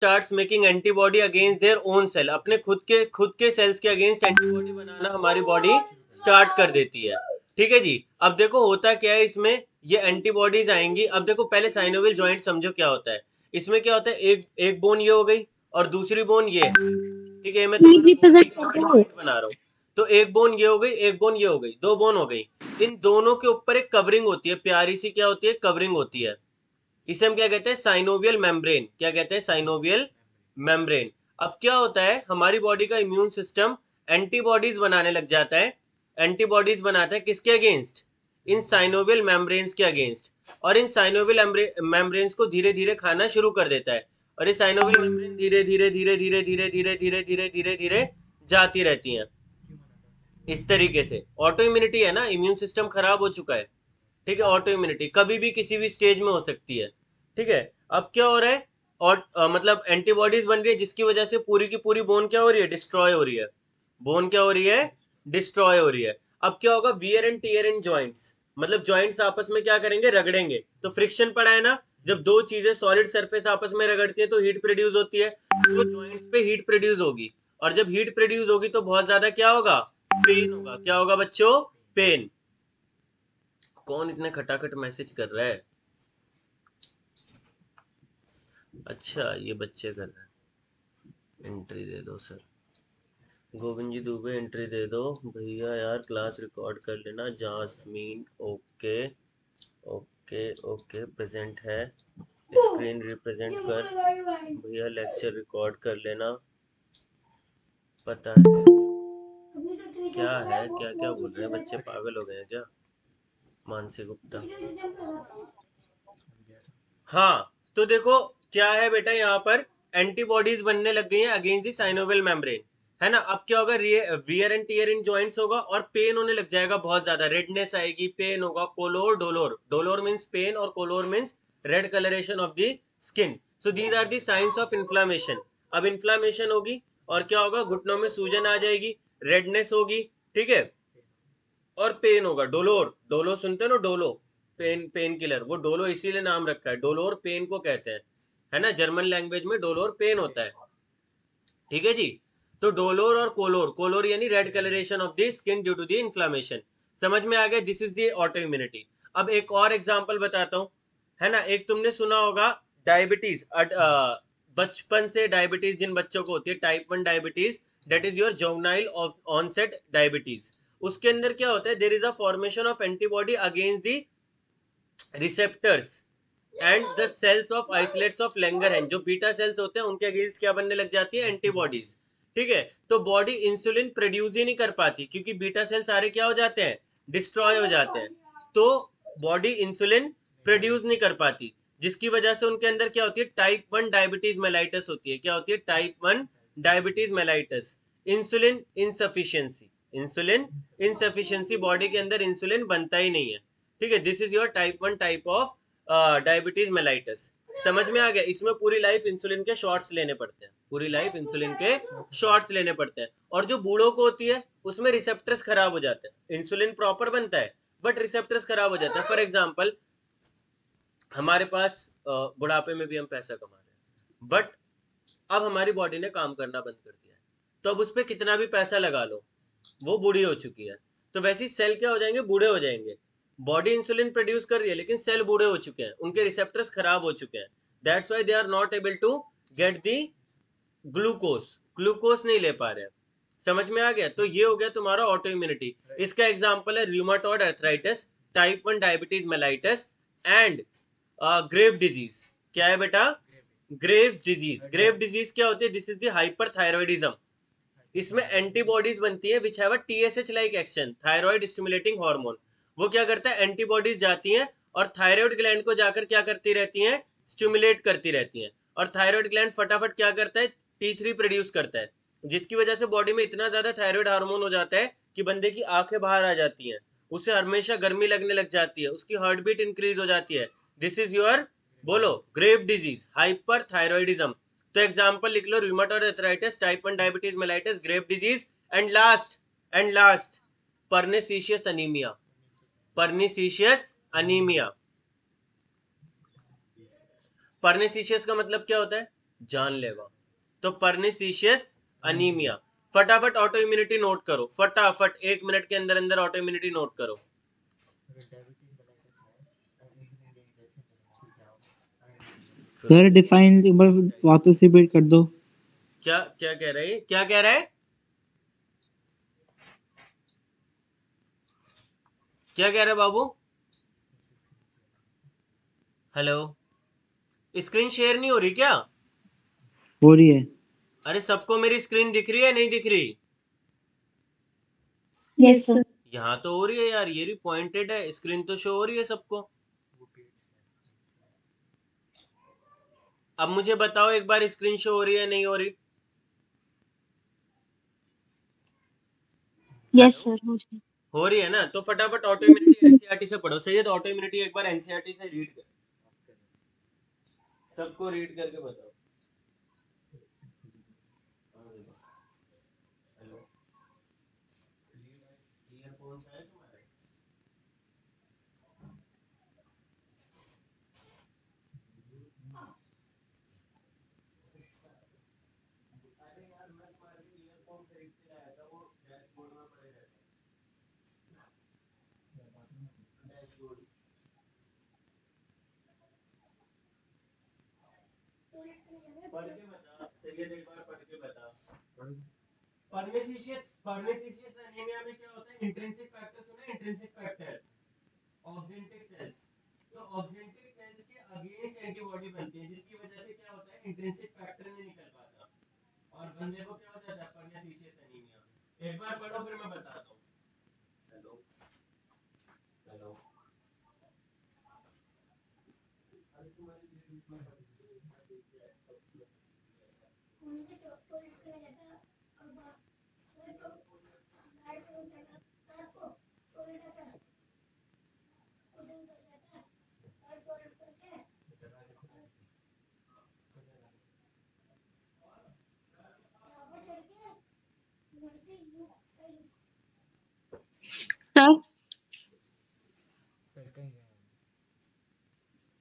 Starts making antibody against their own cell, अपने खुद के सेल्स के अगेंस्ट एंटीबॉडी बनाना हमारी बॉडी स्टार्ट कर देती है। ठीक है जी। अब देखो होता क्या है इसमें, ये एंटीबॉडीज आएंगी। अब देखो पहले साइनोवियल जॉइंट समझो क्या होता है। इसमें क्या होता है, एक बोन ये हो गई और दूसरी बोन ये है। ठीक है, मैं तुम्हारा बना रहा हूँ। तो एक बोन ये हो गई, एक बोन ये हो गई, दो बोन हो गई। इन दोनों के ऊपर एक कवरिंग होती है, प्यारी सी क्या होती है, कवरिंग होती है। इसे हम क्या कहते हैं, साइनोवियल मेम्ब्रेन। क्या कहते हैं, साइनोवियल मेम्ब्रेन। अब क्या होता है, हमारी बॉडी का इम्यून सिस्टम एंटीबॉडीज बनाने लग जाता है। एंटीबॉडीज बनाता है किसके अगेंस्ट, इन साइनोवियल मेम्ब्रेन्स के अगेंस्ट। और इन साइनोवियल मेम्ब्रेन्स को धीरे धीरे खाना शुरू कर देता है। और ये साइनोवियल मेम्ब्रेन धीरे धीरे धीरे धीरे धीरे धीरे धीरे धीरे धीरे धीरे जाती रहती हैं इस तरीके से। ऑटो इम्यूनिटी है ना, इम्यून सिस्टम खराब हो चुका है। ठीक है, ऑटो इम्यूनिटी कभी भी किसी भी स्टेज में हो सकती है। ठीक है। अब क्या हो रहा है, और मतलब एंटीबॉडीज बन रही है जिसकी वजह से पूरी की पूरी बोन क्या हो रही है, डिस्ट्रॉय हो रही है। बोन क्या हो रही है, डिस्ट्रॉय हो रही है। अब क्या होगा, wear and tear in joints, मतलब जॉइंट्स आपस में क्या करेंगे, रगड़ेंगे। तो फ्रिक्शन पड़ा है ना, जब दो चीजें सॉलिड सरफेस आपस में रगड़ती है तो हीट प्रोड्यूस होती है। तो जॉइंट्स पे हीट प्रोड्यूस होगी, और जब हीट प्रोड्यूस होगी तो बहुत ज्यादा क्या होगा, पेन होगा। क्या होगा बच्चों, पेन। कौन इतने खटाखट मैसेज कर रहा है, अच्छा ये बच्चे कर रहे हैं। एंट्री दे दो सर, गोविंद जी दुबे एंट्री दे दो भैया यार, क्लास रिकॉर्ड कर लेना। Jasmine okay okay okay, present है। स्क्रीन रिप्रेजेंट कर भैया, लेक्चर रिकॉर्ड कर लेना। पता है क्या है, क्या क्या बोल रहे हैं बच्चे, पागल हो गए हैं क्या। मानसी गुप्ता, हाँ तो देखो क्या है बेटा, यहाँ पर एंटीबॉडीज बनने लग गई हैं अगेंस्ट द साइनोवियल मेम्ब्रेन, है ना। अब क्या होगा, wear and tear in joints होगा और पेन होने लग जाएगा, बहुत ज्यादा रेडनेस आएगी, पेन होगा। Calor dolor, dolor means pain और calor means red colouration of the skin. So these are the signs of inflammation. अब इन्फ्लामेशन होगी और क्या होगा, घुटनों में सूजन आ जाएगी, रेडनेस होगी। ठीक है, और पेन होगा। डोलोर, डोलो सुनते हो ना, डोलो पेन, पेन किलर, वो डोलो इसीलिए नाम रखा है, डोलोर पेन को कहते हैं, है ना। जर्मन लैंग्वेज में डोलोर पेन होता है। ठीक है जी। तो डोलोर और कोलोर, कोलोर यानी red colouration of the skin due to the inflammation. समझ में आ गया, this is the autoimmunity. अब एक और एग्जांपल बताता हूं, है ना। एक तुमने सुना होगा डायबिटीज, बचपन से डायबिटीज जिन बच्चों को होती है, type 1 diabetes, that is your juvenile onset diabetes. उसके अंदर क्या होता है, there is a formation of antibody against the receptors and the cells of islets of Langerhans. जो बीटा सेल्स होते हैं उनके अगेंस्ट क्या बनने लग जाती है, एंटीबॉडीज। ठीक है, तो बॉडी इंसुलिन प्रोड्यूस ही नहीं कर पाती क्योंकि बीटा सेल सारे क्या हो जाते हैं, डिस्ट्रॉय हो जाते हैं। तो बॉडी इंसुलिन प्रोड्यूस नहीं कर पाती, जिसकी वजह से उनके अंदर क्या होती है, टाइप 1 डायबिटीज मेलाइटस होती है। क्या होती है, type 1 diabetes mellitus. Insulin insufficiency, insulin insufficiency, body के अंदर इंसुलिन बनता ही नहीं है। ठीक है, this is your type 1 type of diabetes mellitus. समझ में आ गया। इसमें पूरी लाइफ इंसुलिन के शॉट्स लेने पड़ते हैं, पूरी लाइफ इंसुलिन के शॉट्स लेने पड़ते हैं। और जो बूढ़ों को होती है उसमें रिसेप्टर्स खराब हो जाते हैं, इंसुलिन प्रॉपर बनता है बट रिसेप्टर्स खराब हो जाते हैं। फॉर एग्जाम्पल, हमारे पास बुढ़ापे में भी हम पैसा कमा रहे हैं, बट अब हमारी बॉडी ने काम करना बंद कर दिया है, तो अब उस पर कितना भी पैसा लगा लो वो बूढ़ी हो चुकी है। तो वैसे ही सेल क्या हो जाएंगे, बूढ़े हो जाएंगे। बॉडी इंसुलिन प्रोड्यूस कर रही है लेकिन सेल बूढ़े हो चुके हैं, उनके रिसेप्टर्स खराब हो चुके हैं। That's why they are not able to get the glucose, glucose नहीं ले पा रहे हैं। समझ में आ गया। तो ये हो गया तुम्हारा ऑटो इम्यूनिटी। इसका एग्जांपल है rheumatoid arthritis, type 1 diabetes mellitus and Grave disease. क्या है बेटा, ग्रेव्स डिजीज। ग्रेव डिजीज क्या होती है, दिस इज द हाइपरथायरॉयडिज्म। इसमें एंटीबॉडीज बनती है which have a TSH like action, thyroid stimulating hormone. वो क्या करता है, एंटीबॉडीज जाती हैं और थायराइड ग्लैंड को जाकर क्या करती रहती हैं, स्टिमुलेट करती रहती हैं। और थायराइड ग्लैंड फटाफट क्या करता है, T3 प्रोड्यूस करता है, जिसकी वजह से बॉडी में इतना ज्यादा थायराइड हार्मोन हो जाता है कि बंदे की आंखें बाहर आ जाती हैं, उसे हमेशा गर्मी लगने लग जाती है, उसकी हार्ट बीट इंक्रीज हो जाती है। दिस इज योर, बोलो, ग्रेव डिजीज, हाइपर थायरॉइडिज्म। तो एग्जांपल लिख लो, rheumatoid arthritis, type 1 diabetes mellitus, grave disease and last pernicious anaemia, pernicious anaemia. Pernicious का मतलब क्या होता है, जानलेवा। तो परनिसिशियस अनीमिया। फटाफट ऑटो इम्यूनिटी नोट करो, फटाफट 1 मिनट के अंदर अंदर ऑटो इम्यूनिटी नोट करो। सर डिफाइन एक बार वापस रिपीट कर दो। क्या क्या कह रहे हैं, क्या कह रहा है, क्या कह रहे बाबू? हेलो, स्क्रीन शेयर नहीं हो रही क्या? हो रही है। अरे सबको मेरी स्क्रीन दिख रही है नहीं दिख रही? Yes sir. यहाँ तो हो रही है यार, ये भी पॉइंटेड है, स्क्रीन तो शो हो रही है सबको। अब मुझे बताओ एक बार, स्क्रीन शो हो रही है नहीं हो रही? यस सर हो रही है ना? तो फटाफट ऑटो इम्यूनिटी एनसीईआरटी से पढ़ो। सही है, तो ऑटो इम्यूनिटी एक बार एनसीईआरटी से रीड कर, सबको रीड करके बताओ। हेलो, ईयरफोन्स है तुम्हारे? अरे यार मैं तुम्हारे लिए ईयरफोन खरीद के लाया था, वो डैशबोर्ड में पड़े रहते हैं, डैशबोर्ड। पढ़ के बता, सैयद एक बार पढ़ के बता। पर्निसिशियस एनीमिया में क्या होता है? इंट्रिंसिक फैक्टर सुना है? Intrinsic factor, oxyntic cells. तो ऑक्जेंटिक सेल्स के अगेंस्ट एंटीबॉडी बनती है, जिसकी वजह से क्या होता है, इंट्रिंसिक फैक्टर नहीं निकल पाता और बंदे को क्या हो जाता है, पर्निसिशियस एनीमिया। एक बार पढ़ो फिर मैं बताता हूँ। हेलो, हेलो, अरे तुम्हारी सर।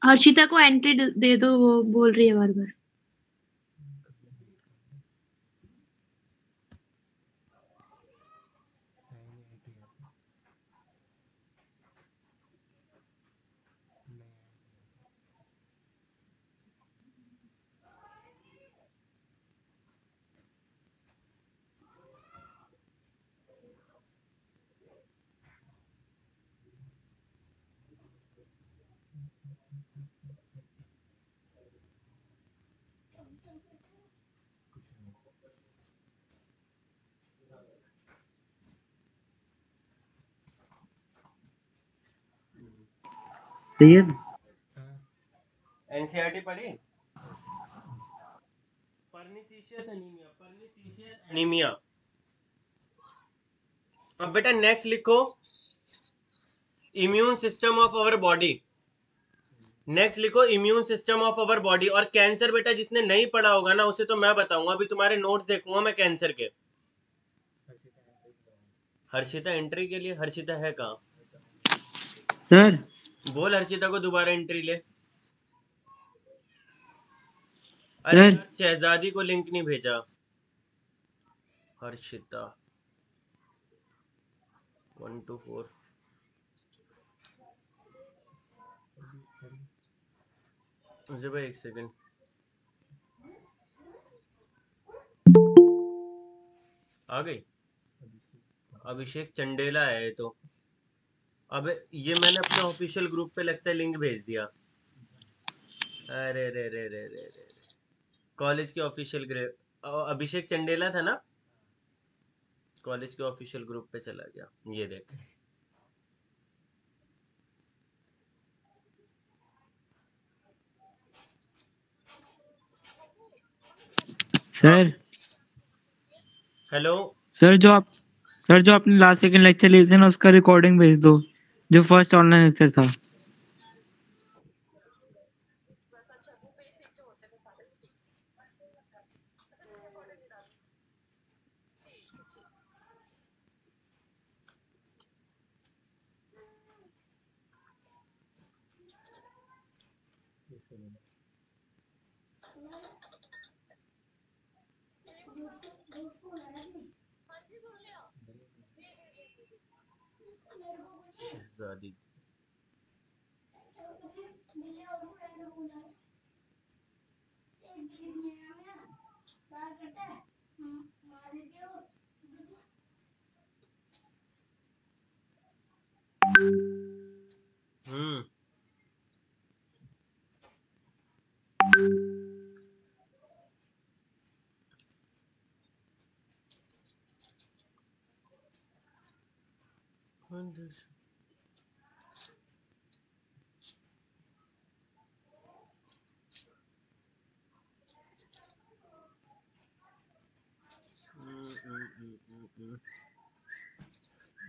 हर्षिता को एंट्री दे दो, वो बोल रही है बार बार। सैयद एनसीईआरटी पढ़ी? Pernicious anaemia, pernicious anaemia. अब बेटा नेक्स्ट लिखो, immune system of our body. Next लिखो, immune system of our body. और कैंसर बेटा जिसने नहीं पढ़ा होगा ना, उसे तो मैं बताऊंगा, अभी तुम्हारे नोट्स देखूंगा मैं कैंसर के। हर्षिता एंट्री के लिए, हर्षिता है कहाँ? सर बोल हर्षिता को दोबारा एंट्री ले। अरे सर यार शहजादी को लिंक नहीं भेजा। हर्षिता 124। मुझे भाई एक सेकंड, आ गई। अभिषेक चंडेला है तो। अब ये मैंने अपने ऑफिशियल ग्रुप पे लगता है लिंक भेज दिया। अरे रे रे रे रे रे, कॉलेज के ऑफिशियल ग्रुप, अभिषेक चंडेला था ना, कॉलेज के ऑफिशियल ग्रुप पे चला गया। ये देख, हाँ सर हेलो। सर जो आपने लास्ट सेकंड लेक्चर लिए थे ना, उसका रिकॉर्डिंग भेज दो, जो फर्स्ट ऑनलाइन लेक्चर था। शहजादी। हम्म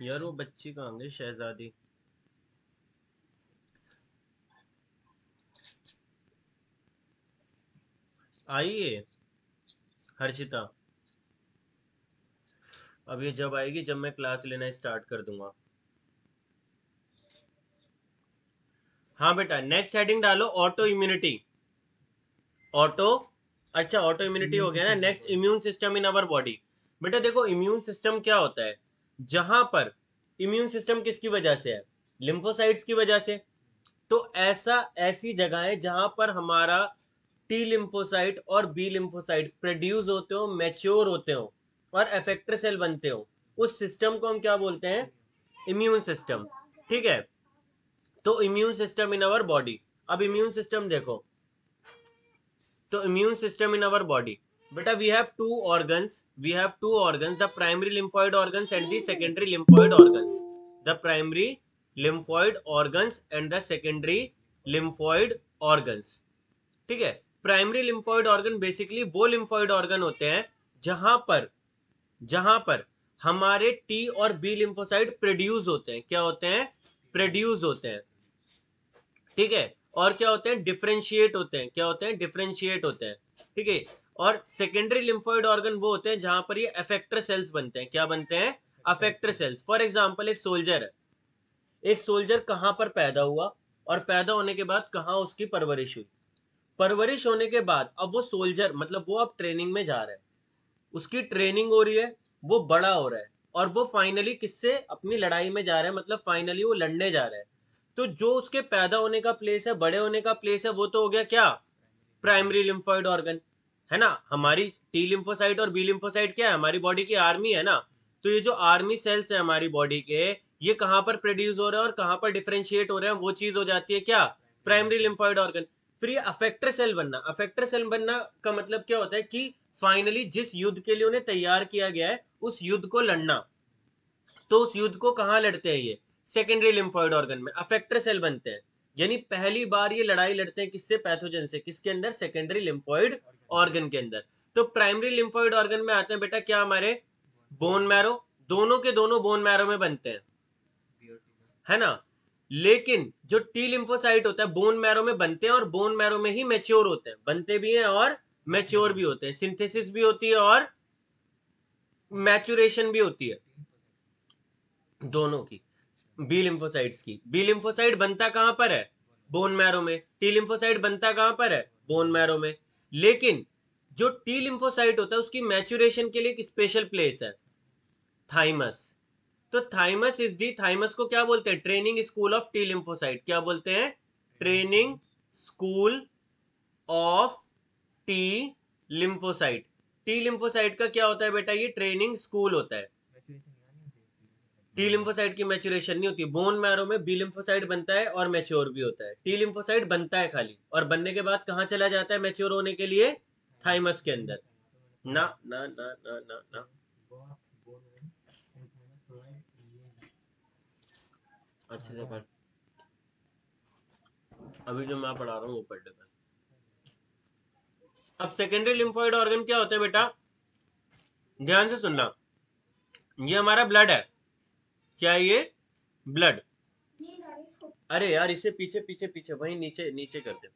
यार वो बच्ची कहाँ गई शहजादी? आइए हर्षिता, अब ये जब आएगी जब मैं क्लास लेना स्टार्ट कर दूंगा। हाँ बेटा, नेक्स्ट हेडिंग डालो ऑटो इम्यूनिटी। ऑटो, अच्छा ऑटो इम्यूनिटी हो गया ना। Next immune system in our body. बेटा देखो इम्यून सिस्टम क्या होता है, जहां पर इम्यून सिस्टम किसकी वजह से है, लिम्फोसाइट्स की वजह से। तो ऐसी जगह है जहां पर हमारा टी लिम्फोसाइट और बी लिम्फोसाइट प्रोड्यूस होते हो, मैच्योर होते हो और एफेक्टर सेल बनते हो, उस सिस्टम को हम क्या बोलते हैं, इम्यून सिस्टम। ठीक है, तो immune system in our body. अब इम्यून सिस्टम देखो, तो immune system in our body, बेटा we have two organs, the primary lymphoid organs and the secondary lymphoid organs, the primary lymphoid organs and the secondary lymphoid organs. ठीक है, primary lymphoid organ basically वो lymphoid organ होते हैं जहां पर हमारे T और बी लिम्फोसाइट प्रोड्यूस होते हैं। क्या होते हैं, प्रोड्यूस होते हैं। ठीक है, और क्या होते हैं, डिफरेंशिएट होते हैं। क्या होते हैं, डिफरेंशिएट होते हैं। ठीक है, और सेकेंडरी लिम्फोइड ऑर्गन वो होते हैं जहां पर ये अफेक्टर सेल्स बनते हैं। क्या बनते हैं, अफेक्टर सेल्स। फॉर एग्जांपल एक सोल्जर है, एक सोल्जर कहां पर पैदा हुआ और पैदा होने के बाद कहां उसकी परवरिश हुई। परवरिश होने के बाद अब वो सोल्जर मतलब वो अब ट्रेनिंग में जा रहा है, उसकी ट्रेनिंग हो रही है, वो बड़ा हो रहा है और वो फाइनली किससे अपनी लड़ाई में जा रहा है, मतलब फाइनली वो लड़ने जा रहा है। तो जो उसके पैदा होने का प्लेस है, बड़े होने का प्लेस है, वो तो हो गया क्या, प्राइमरी लिम्फोइड ऑर्गन, है ना। हमारी टी लिम्फोसाइट और बी लिम्फोसाइट क्या है, हमारी बॉडी की आर्मी है ना। तो ये जो आर्मी सेल्स है हमारी बॉडी के, ये कहां पर प्रोड्यूस हो रहे हैं और कहां पर डिफरेंशिएट हो रहे हैं, वो चीज हो जाती है क्या, प्राइमरी लिम्फोइड ऑर्गन। फिर ये अफेक्टर सेल बनना, अफेक्टर सेल बनना का मतलब क्या होता है कि फाइनली जिस युद्ध के लिए उन्हें तैयार किया गया है उस युद्ध को लड़ना। तो उस युद्ध को कहां लड़ते हैं, ये सेकेंडरी लिम्फोइड ऑर्गन में अफेक्टर सेल बनते हैं। यानी पहली बार ये लड़ाई लड़ते हैं किससे, पैथोजन से, किसके अंदर, सेकेंडरी लिम्फोइड ऑर्गन के अंदर। तो प्राइमरी लिम्फोइड ऑर्गन में आते हैं बेटा क्या, हमारे बोन मैरो, दोनों के दोनों बोन मैरो में बनते हैं, है ना। लेकिन जो टी लिम्फोसाइट होता है बोन मैरो में बनते हैं और बोन मैरो में ही मैच्योर होते हैं, बनते भी हैं और मैच्योर भी होते हैं, सिंथेसिस भी होती है और मैचुरेशन भी होती है दोनों की, बी लिम्फोसाइट्स की। बी लिम्फोसाइट बनता कहां पर है, बोन मैरो में। टी लिम्फोसाइट बनता कहां पर है, बोन मैरो में। लेकिन जो टी लिम्फोसाइट होता है उसकी मैचुरेशन के लिए एक स्पेशल प्लेस है, थाइमस। तो थाइमस इज दी, थाइमस को क्या बोलते हैं, training school of T lymphocyte. क्या बोलते हैं, training school of T lymphocyte. T lymphocyte का क्या होता है बेटा, ये ट्रेनिंग स्कूल होता है। टी लिम्फोसाइट की मैच्योरेशन नहीं होती, बोन मैरो में बी लिम्फोसाइट बनता है और मैच्योर भी होता है। टी लिम्फोसाइट बनता है खाली, और बनने के बाद कहां चला जाता है मैच्योर होने के लिए, थाइमस के अंदर। ना ना ना ना ना ना, अच्छे से पढ़, अभी जो मैं पढ़ा रहा हूँ वो पढ़ लेता। अब सेकेंडरी लिम्फोइड ऑर्गन क्या होता है बेटा, ध्यान से सुनना। ये हमारा ब्लड है, क्या है ये, ब्लड। अरे यार इसे पीछे पीछे पीछे वही नीचे नीचे कर दे।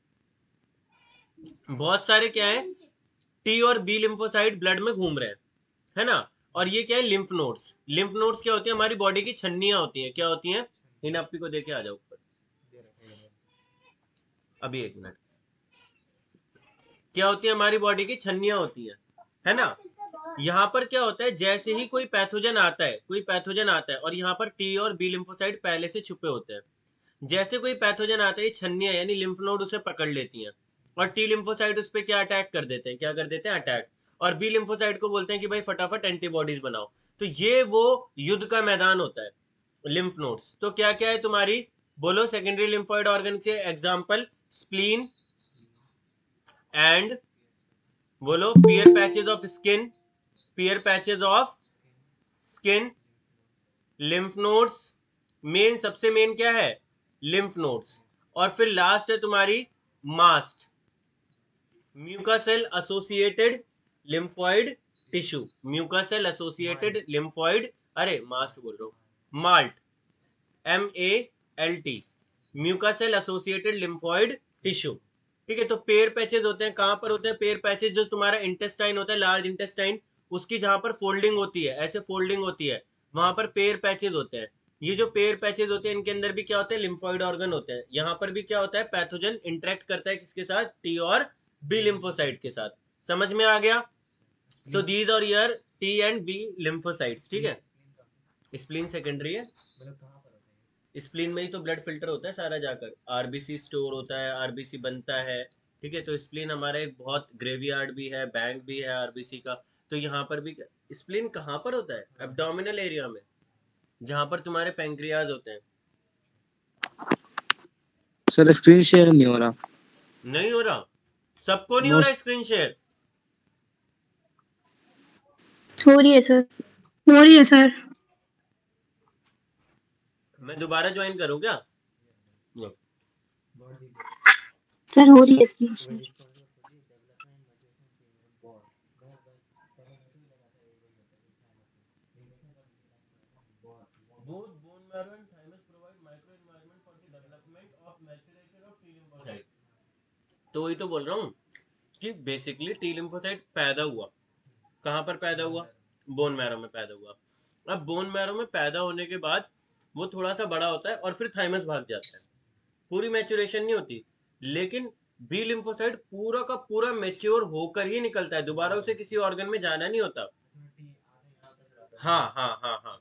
बहुत सारे क्या है, टी और बी लिम्फोसाइट ब्लड में घूम रहे हैं, है ना। और ये क्या है, लिम्फ नोड्स। लिम्फ नोड्स क्या होती है, हमारी बॉडी की छन्नियां होती हैं। क्या होती हैं, इन आपी को देके आ जाओ ऊपर, अभी एक मिनट। क्या होती है, हमारी बॉडी की छन्नियां होती हैं, है ना। यहाँ पर क्या होता है, जैसे ही कोई पैथोजन आता है और यहाँ पर टी और बी लिम्फोसाइट पहले से छुपे होते हैं। जैसे कोई पैथोजन आता है, छन्नियां यानी लिम्फ नोड उसे पकड़ लेती हैं और टी लिम्फोसाइट उस पर क्या अटैक कर देते हैं, अटैक। और बी लिम्फोसाइट को बोलते हैं कि भाई फटाफट एंटीबॉडीज बनाओ। तो ये वो युद्ध का मैदान होता है, लिम्फ नोड्स। तो क्या क्या है तुम्हारी, बोलो सेकेंडरी लिम्फोइड ऑर्गन के एग्जाम्पल, स्प्लीन एंड बोलो Peyer patches of skin, Peyer patches of skin, lymph nodes, main सबसे मेन क्या है, लिम्फ नोड्स। और फिर लास्ट है तुम्हारी mast, mucosal associated lymphoid tissue, mucosal associated lymphoid, अरे मास्ट बोल रहा हूं, MALT, MALT, mucosal associated lymphoid tissue. ठीक है, तो पेयर पैचेज होते हैं, कहां पर होते हैं पेयर पैचेज, जो तुम्हारा इंटेस्टाइन होता है, लार्ज इंटेस्टाइन, उसकी जहां पर फोल्डिंग होती है, ऐसे फोल्डिंग होती है, वहां पर पेयर पैचेज होते हैं। ये जो पेयर पैचेज होते हैं, इनके अंदर भी क्या होते हैं, लिम्फोइड ऑर्गन होते हैं। यहाँ पर भी क्या होता है, पैथोजन इंटरेक्ट करता है किसके साथ, टी और बी लिम्फोसाइट के साथ। समझ में आ गया? सो दीज और यर टी एंड बी लिम्फोसाइट्स। ठीक है, स्प्लीन सेकेंडरी है, स्प्लीन में ही तो ब्लड फिल्टर होता है सारा जाकर, आरबीसी स्टोर होता है, आरबीसी बनता है। ठीक है, तो स्प्लीन हमारा एक बहुत ग्रेवयार्ड भी है, बैंक भी है आरबीसी का। तो यहाँ पर भी स्प्लीन कहाँ पर होता है, एब्डोमिनल एरिया में, जहां पर तुम्हारे पैंक्रियाज होते हैं। सर स्क्रीन शेयर नहीं हो रहा। नहीं हो रहा, सबको नहीं हो रहा स्क्रीन शेयर? हो रही है सर, हो रही है सर। मैं दोबारा ज्वाइन करूं क्या? सर हो रही है screen share. Both bone marrow and thymus provide microenvironment for the development of maturation of T lymphocyte. तो वही तो बोल रहा हूँ कि बेसिकली टी लिम्फोसाइट पैदा हुआ कहाँ पर, पैदा हुआ बोन मैरो में पैदा हुआ। अब बोन मैरो में पैदा होने के बाद वो थोड़ा सा बड़ा होता है और फिर थाइमस भाग जाता है, पूरी मैचुरेशन नहीं होती। लेकिन बी लिम्फोसाइट पूरा का पूरा मैच्योर होकर ही निकलता है, दोबारा उसे किसी ऑर्गन में जाना नहीं होता। हाँ हाँ हाँ हाँ,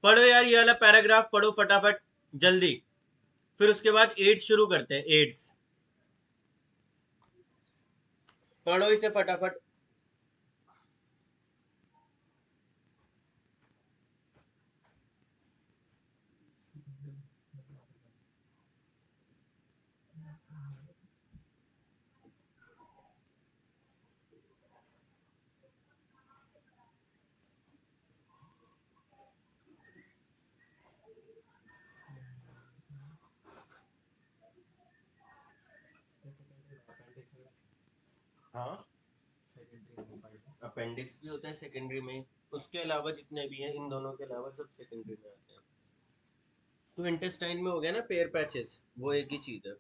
पढ़ो यार ये वाला पैराग्राफ पढ़ो फटाफट जल्दी, फिर उसके बाद एड्स शुरू करते हैं। एड्स पढ़ो इसे फटाफट। हाँ, अपेंडिक्स भी होता है सेकेंडरी में, उसके अलावा जितने भी हैं, इन दोनों के अलावा सब सेकेंडरी में आते हैं। तो इंटेस्टाइन में हो गया ना पेयर पैचेस, वो एक ही चीज है।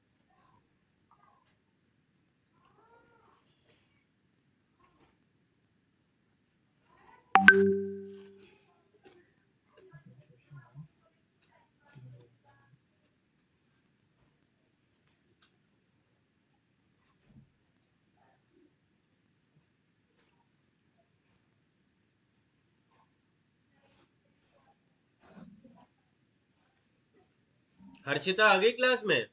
हर्षिता आ गई क्लास में?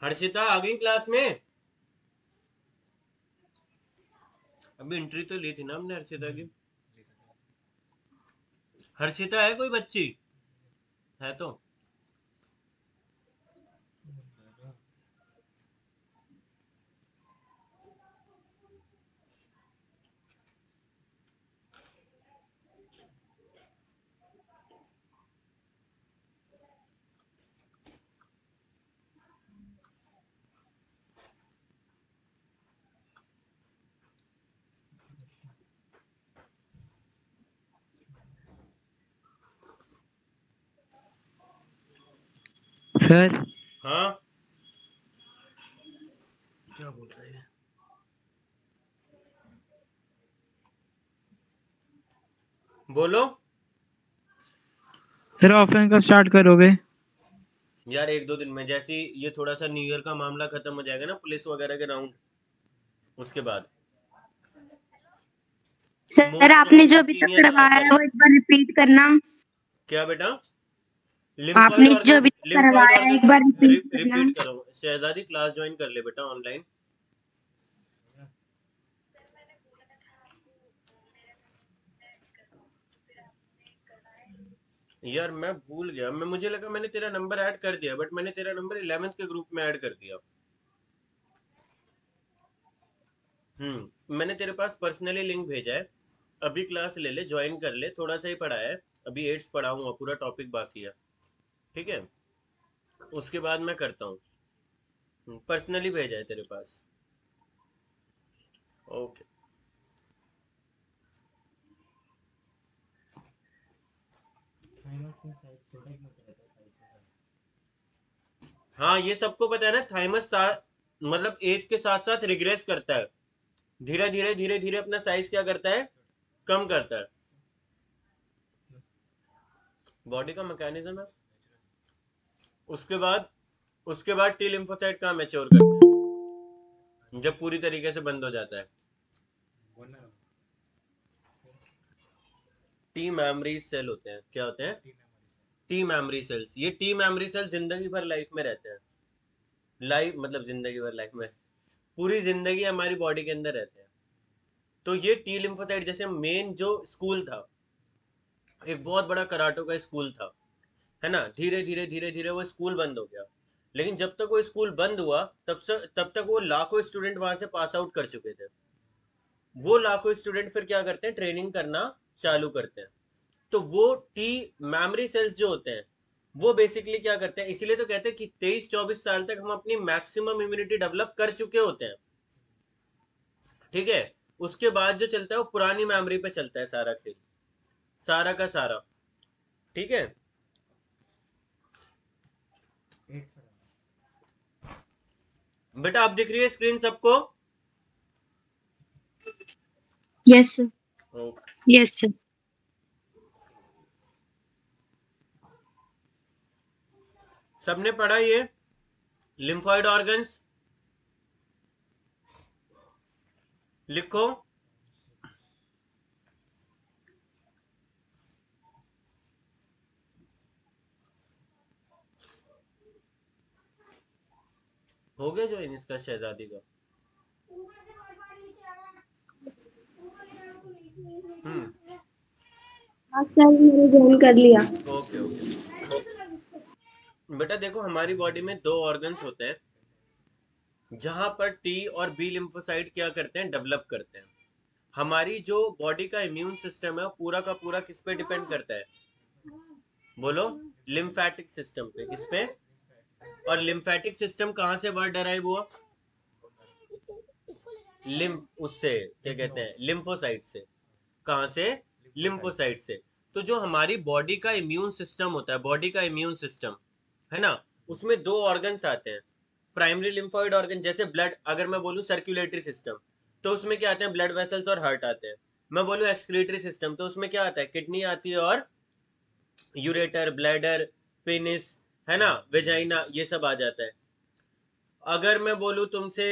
हर्षिता आ गई क्लास में? अभी एंट्री तो ली थी ना हमने हर्षिता की। हर्षिता है कोई बच्ची है तो? सर हाँ क्या बोल रहे हैं, बोलो। सर ऑफलाइन कब स्टार्ट करोगे? यार एक दो दिन में, जैसे ही ये थोड़ा सा न्यू ईयर का मामला खत्म हो जाएगा ना, पुलिस वगैरह के राउंड, उसके बाद सर मोस्ट आपने जो अभी तक लीनियर करवाया है आर्टरी। वो एक बार रिपीट करना। क्या बेटा? लिम्फॉइड आपने जो ऑर्गन, अभी तक लिम्फॉइड करवाया है एक बार ऑर्गन रिपीट करना। रिपीट करो। शहजादी क्लास ज्वाइन कर ले बेटा ऑनलाइन। यार मैं भूल गया, मुझे लगा मैंने तेरा नंबर ऐड कर दिया, बट मैंने तेरा नंबर 11th के ग्रुप में ऐड कर दिया। मैंने तेरे पास पर्सनली लिंक भेजा है, अभी क्लास ले ले, ज्वाइन कर ले, थोड़ा सा ही पढ़ा है, अभी एड्स पढ़ाऊंगा, पूरा टॉपिक बाकी है, ठीक है? उसके बाद मैं करता हूँ, पर्सनली भेजा है तेरे पास। ओके। हाँ ये सबको पता है ना, थाइमस मतलब एज के साथ साथ रिग्रेस करता है, धीरे धीरे धीरे धीरे अपना साइज क्या करता है, कम करता है। बॉडी का मैकेनिज्म है। उसके बाद टी लिम्फोसाइट कहाँ मैच्योर करते हैं, जब पूरी तरीके से बंद हो जाता है। टी मेमोरी सेल होते हैं। क्या होते हैं? T memory cells. ये टी मेमोरी सेल्स जिंदगी भर लाइफ में रहते हैं। लाइफ मतलब जिंदगी भर लाइफ में, पूरी जिंदगी हमारी बॉडी के अंदर रहते हैं। तो ये टी लिम्फोसाइट, जैसे मेन जो स्कूल था, एक बहुत बड़ा कराटो का स्कूल था, है ना, धीरे धीरे धीरे धीरे वो स्कूल बंद हो गया, लेकिन जब तक वो स्कूल बंद हुआ तब तक वो लाखों स्टूडेंट वहां से पास आउट कर चुके थे। वो लाखों स्टूडेंट फिर क्या करते हैं, ट्रेनिंग करना चालू करते हैं। तो वो टी मेमोरी सेल्स जो होते हैं वो बेसिकली क्या करते हैं, इसीलिए तो कहते हैं कि 23-24 साल तक हम अपनी मैक्सिमम इम्यूनिटी डेवलप कर चुके होते हैं, ठीक है? उसके बाद जो चलता है वो पुरानी मेमोरी पे चलता है सारा खेल, सारा का सारा, ठीक है? बेटा आप दिख रही है स्क्रीन सबको? Yes sir. Okay. Yes sir. सबने पढ़ा ये लिम्फॉइड ऑर्गन्स? लिखो। हो गया ज्वाइन इसका शहजादी का? हाँ सर मैंने ज्वाइन कर लिया। Okay okay. बेटा देखो हमारी बॉडी में 2 ऑर्गन्स होते हैं जहां पर टी और बी लिम्फोसाइट क्या करते हैं, डेवलप करते हैं। हमारी जो बॉडी का इम्यून सिस्टम है पूरा का पूरा किस पे डिपेंड करता है, बोलो? लिम्फेटिक सिस्टम पे। किस पे? और लिम्फेटिक सिस्टम कहां से वर्ड डराइव हुआ? उससे क्या कहते हैं, लिम्फोसाइट से। कहां से? लिम्फोसाइट से। तो जो हमारी बॉडी का इम्यून सिस्टम होता है, बॉडी का इम्यून सिस्टम है ना, उसमें 2 ऑर्गन्स आते हैं। प्राइमरी लिम्फोइड ऑर्गन, जैसे ब्लड, अगर मैं बोलूं सर्कुलेटरी सिस्टम, तो उसमें क्या आते हैं, ब्लड वेसल्स और हार्ट आते हैं। मैं बोलूं एक्सक्रीटरी सिस्टम, तो उसमें क्या आता है, किडनी आती है और यूरेटर, ब्लैडर, पेनिस, है ना, वेजाइना, ये सब आ जाता है। अगर मैं बोलूं तुमसे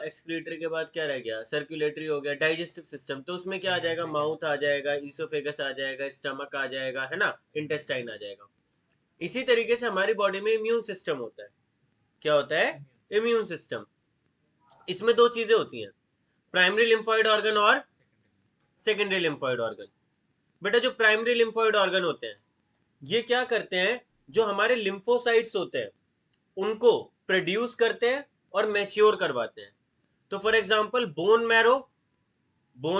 एक्सक्रीटरी के बाद क्या रह गया, सर्कुलेटरी हो गया, डाइजेस्टिव सिस्टम, तो उसमें क्या आ जाएगा, माउथ आ जाएगा, ईसोफेगस आ जाएगा, स्टमक आ जाएगा, है ना, इंटेस्टाइन आ जाएगा। इसी तरीके से हमारी बॉडी में इम्यून सिस्टम होता है। क्या होता है? Immune system. इसमें 2 चीजें होती हैं, प्राइमरी लिम्फोइड ऑर्गन और सेकेंडरी लिम्फोइड ऑर्गन। बेटा जो प्राइमरी लिम्फोइड ऑर्गन होते हैं ये क्या करते हैं, जो हमारे लिम्फोसाइट्स होते हैं उनको प्रोड्यूस करते हैं और मैच्योर करवाते हैं। तो फॉर एग्जांपल बोन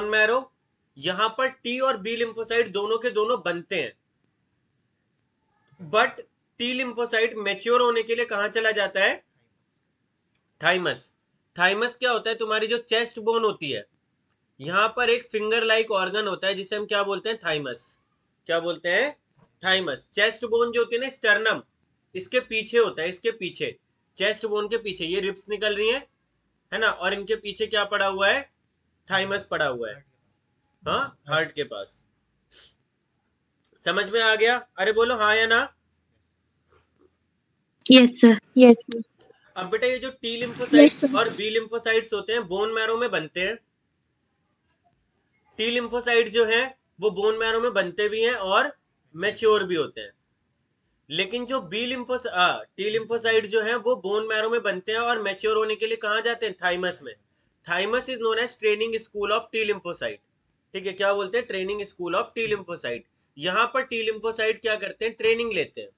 मैरो, यहां पर टी और बी लिम्फोसाइट दोनों के दोनों बनते हैं, बट टी लिम्फोसाइट मैच्योर होने के लिए कहां चला जाता है, थाइमस। थाइमस क्या होता है, तुम्हारी जो चेस्ट बोन होती है, यहां पर एक फिंगर लाइक ऑर्गन होता है जिसे हम क्या बोलते हैं, थाइमस। क्या बोलते हैं? थाइमस। चेस्ट बोन जो होती है ना, स्टर्नम, इसके पीछे होता है, इसके पीछे, चेस्ट बोन के पीछे ये रिब्स निकल रही है ना, और इनके पीछे क्या पड़ा हुआ है, थाइमस पड़ा हुआ है, हाँ, हार्ट के पास। समझ में आ गया? अरे बोलो हाँ या ना। Yes sir. Yes sir. अब बेटा ये जो टी Yes, लिम्फोसाइट्स sir. और बी लिम्फोसाइट्स होते हैं बोन मैरो में बनते हैं। टी लिम्फोसाइट जो है वो बोन मैरो में बनते भी हैं और मैच्योर भी होते हैं। लेकिन जो टी लिम्फोसाइट जो है वो बोन मैरो में बनते हैं और मैच्योर होने के लिए कहाँ जाते हैं? थाइमस में। Thymus is known as training school of T lymphocyte. ठीक है, क्या बोलते हैं? Training school of T lymphocyte. यहाँ पर टी लिम्फोसाइट क्या करते हैं? ट्रेनिंग लेते हैं।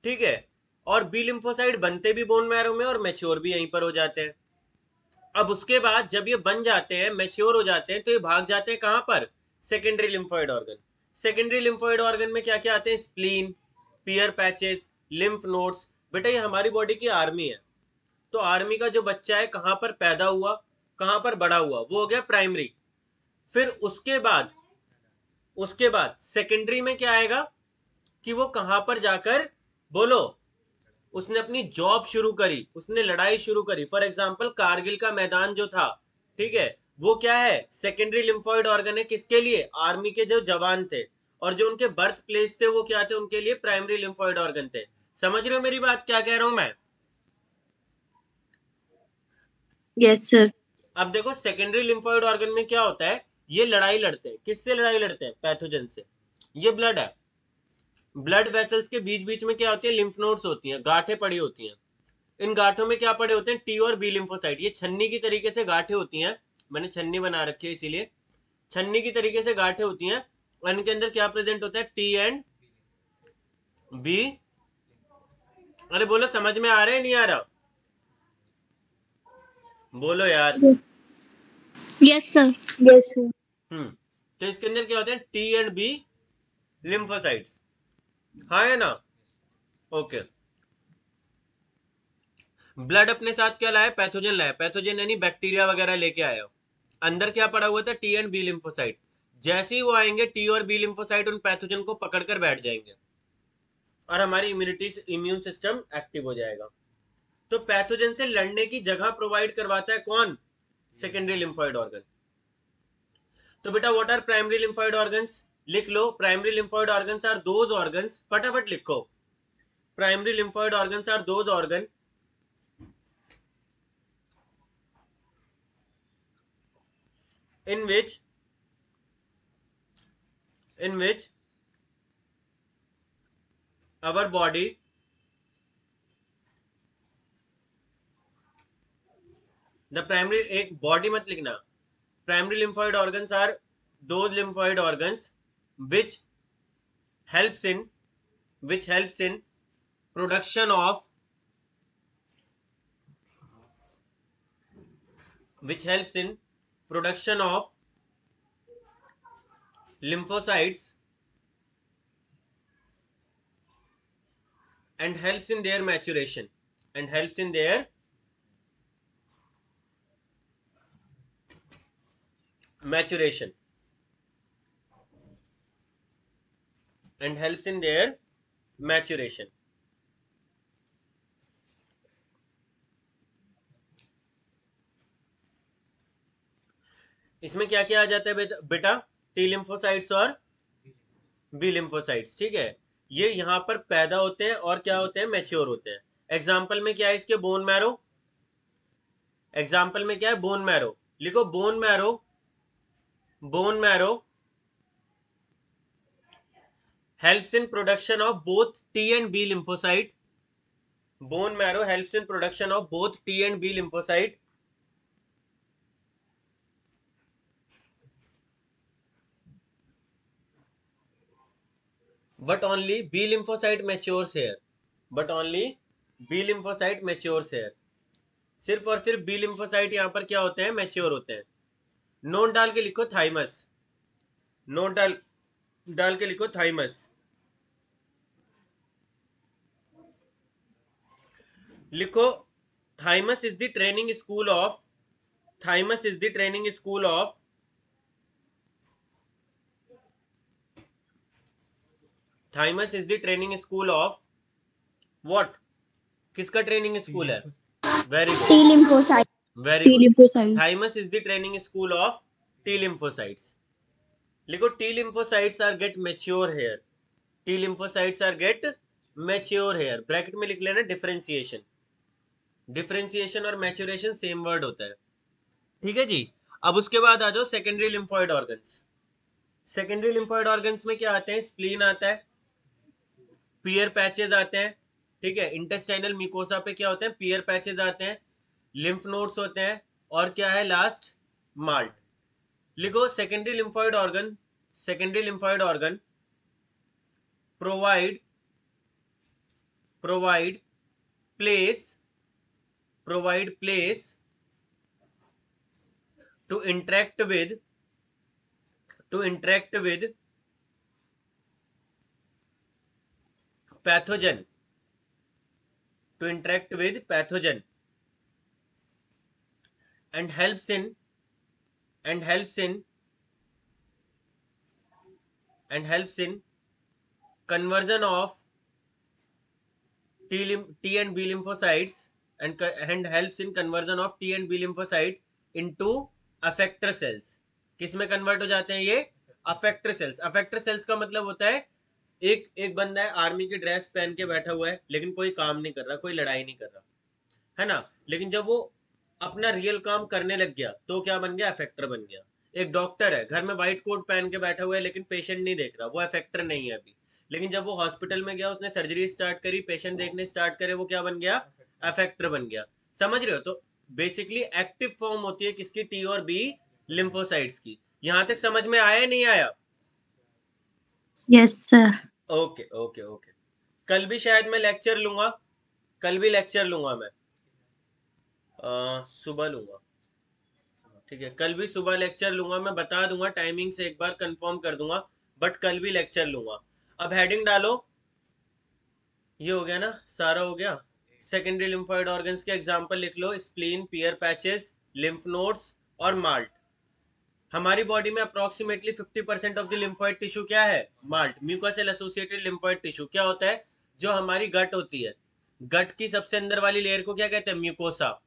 ठीक है, और बी लिम्फोसाइट बनते भी बोन मैरो में और मैच्योर भी यहीं पर हो जाते हैं। अब उसके बाद जब ये बन जाते हैं, मैच्योर हो जाते हैं, तो ये भाग जाते हैं कहां पर? Secondary lymphoid organ. Secondary lymphoid organ में क्या क्या आते हैं? स्प्लीन, पियर पैचेस, लिम्फ नोड्स। बेटा ये हमारी बॉडी की आर्मी है। तो आर्मी का जो बच्चा है कहां पर पैदा हुआ, कहां पर बड़ा हुआ, वो हो गया प्राइमरी। फिर उसके बाद सेकेंडरी में क्या आएगा कि वो कहां पर जाकर, बोलो, उसने अपनी जॉब शुरू करी, उसने लड़ाई शुरू करी। फॉर एग्जाम्पल कारगिल का मैदान जो था, ठीक है, वो क्या है? सेकेंडरी लिम्फोइड ऑर्गन है। किसके लिए? आर्मी के जो जवान थे। और जो उनके बर्थ प्लेस थे वो क्या थे? उनके लिए प्राइमरी लिम्फोइड ऑर्गन थे। समझ रहे हो मेरी बात, क्या कह रहा हूं मैं? Yes, sir. अब देखो सेकेंडरी लिम्फोइड ऑर्गन में क्या होता है? ये लड़ाई लड़ते हैं। किससे लड़ाई लड़ते हैं? पैथोजन से। ये ब्लड है। ब्लड वेसल्स के बीच बीच में क्या होती है? लिम्फ नोड्स होती हैं, गांठें पड़ी होती हैं। इन गांठों में क्या पड़े होते हैं? टी और बी लिम्फोसाइट। ये छन्नी की तरीके से गांठें होती हैं। मैंने छन्नी बना रखी है इसीलिए। छन्नी की तरीके से गांठें होती हैं और इनके अंदर क्या प्रेजेंट होता है? T and B. अरे बोलो, समझ में आ रहा है नहीं आ रहा? बोलो यार। Yes, sir. Yes, sir. तो इसके अंदर क्या होते हैं? T and B lymphocytes. हाँ है ना? ओके। ब्लड अपने साथ क्या लाया? पैथोजन लाया। पैथोजन यानी बैक्टीरिया वगैरह लेके आया। अंदर क्या पड़ा हुआ था? T and B lymphocyte. जैसे ही वो आएंगे, टी और बी लिम्फोसाइट उन पैथोजन को पकड़कर बैठ जाएंगे और हमारी इम्यून सिस्टम एक्टिव हो जाएगा। तो पैथोजन से लड़ने की जगह प्रोवाइड करवाता है कौन? Secondary lymphoid organ. तो बेटा what are primary lymphoid organs? लिख लो, primary lymphoid organs are those organs, फटाफट लिखो। Primary lymphoid organs are those organ in which our body the primary, एक बॉडी मत लिखना। Primary lymphoid organs are those lymphoid organs which helps in production of lymphocytes and helps in their maturation and helps in their maturation। इसमें क्या क्या आ जाता है बेटा? T lymphocytes और बी लिम्फोसाइट्स। ठीक है, ये यहाँ पर पैदा होते हैं और क्या होते हैं? मैच्योर होते हैं। एग्जाम्पल में क्या है इसके? Bone marrow. एग्जाम्पल में क्या है? Bone marrow. लिखो bone marrow helps in production of both T and B lymphocyte. Bone marrow helps in production of both T and B lymphocyte. But only B lymphocyte matures here. सिर्फ और सिर्फ B lymphocyte यहाँ पर क्या होते हैं? Mature होते हैं। नोट डाल के लिखो थाइमस। नोट डाल के लिखो थाइमस। लिखो thymus is the training school of what? किसका ट्रेनिंग स्कूल है? Very T good, lymphocyte. Very T good. lymphocyte. Thymus is the training school of T lymphocytes. लिखो T lymphocytes are get mature here. Bracket में लिख लेना differentiation. Differentiation और maturation same word होता है, ठीक है जी। अब उसके बाद आ जाओ secondary lymphoid organs. Secondary lymphoid organs में क्या आते हैं, स्प्लीन आता है, पियर पैचेस आते हैं, ठीक है। इंटेस्टाइनल म्यूकोसा पे क्या होते हैं, पियर पैचेस आते हैं, लिम्फ नोड्स होते हैं, और क्या है लास्ट, माल्ट। लिखो secondary lymphoid organ, secondary lymphoid organ provide place to interact with pathogen, and helps in conversion of T and B lymphocytes and helps in conversion of T and B lymphocyte into effector cells। किसमें convert हो जाते हैं ये, effector sales. Effector sales का मतलब होता है एक बंदा है, आर्मी की ड्रेस पहन के बैठा हुआ है, लेकिन कोई काम नहीं कर रहा, कोई लड़ाई नहीं कर रहा है ना, लेकिन जब वो अपना रियल काम करने लग गया तो क्या बन गया, अफेक्टर बन गया। एक डॉक्टर है, घर में व्हाइट कोट पहन के बैठा हुआ है, लेकिन पेशेंट नहीं देख रहा, वो अफेक्टर नहीं है अभी। लेकिन जब वो हॉस्पिटल में गया, उसने सर्जरी स्टार्ट करी, पेशेंट देखने स्टार्ट करे, वो क्या बन गया, अफेक्टर बन गया। समझ रहे हो? तो बेसिकली एक्टिव फॉर्म होती है किसकी, टी और बी लिम्फोसाइट्स की। यहां तक समझ में आया नहीं आया? Yes sir. Okay okay okay. कल भी शायद मैं लेक्चर लूंगा, कल भी लेक्चर लूंगा मैं, सुबह लूंगा, ठीक है। कल भी सुबह लेक्चर लूंगा, मैं बता दूंगा टाइमिंग से एक बार कंफर्म कर दूंगा, बट कल भी लेक्चर लूंगा। अब हेडिंग डालो, ये हो गया ना, सारा हो गया। सेकेंडरी लिम्फोइड ऑर्गन्स के एग्जांपल लिख लो, स्प्लीन, पियर पैचेस, लिम्फ नोड्स और माल्ट। हमारी बॉडी में approximately 50% of the lymphoid tissue क्या है, माल्ट। म्यूकोसेल एसोसिएटेड लिम्फोइड टिश्यू क्या होता है, जो हमारी गट होती है, गट की सबसे अंदर वाली लेयर को क्या कहते हैं, म्यूकोसा।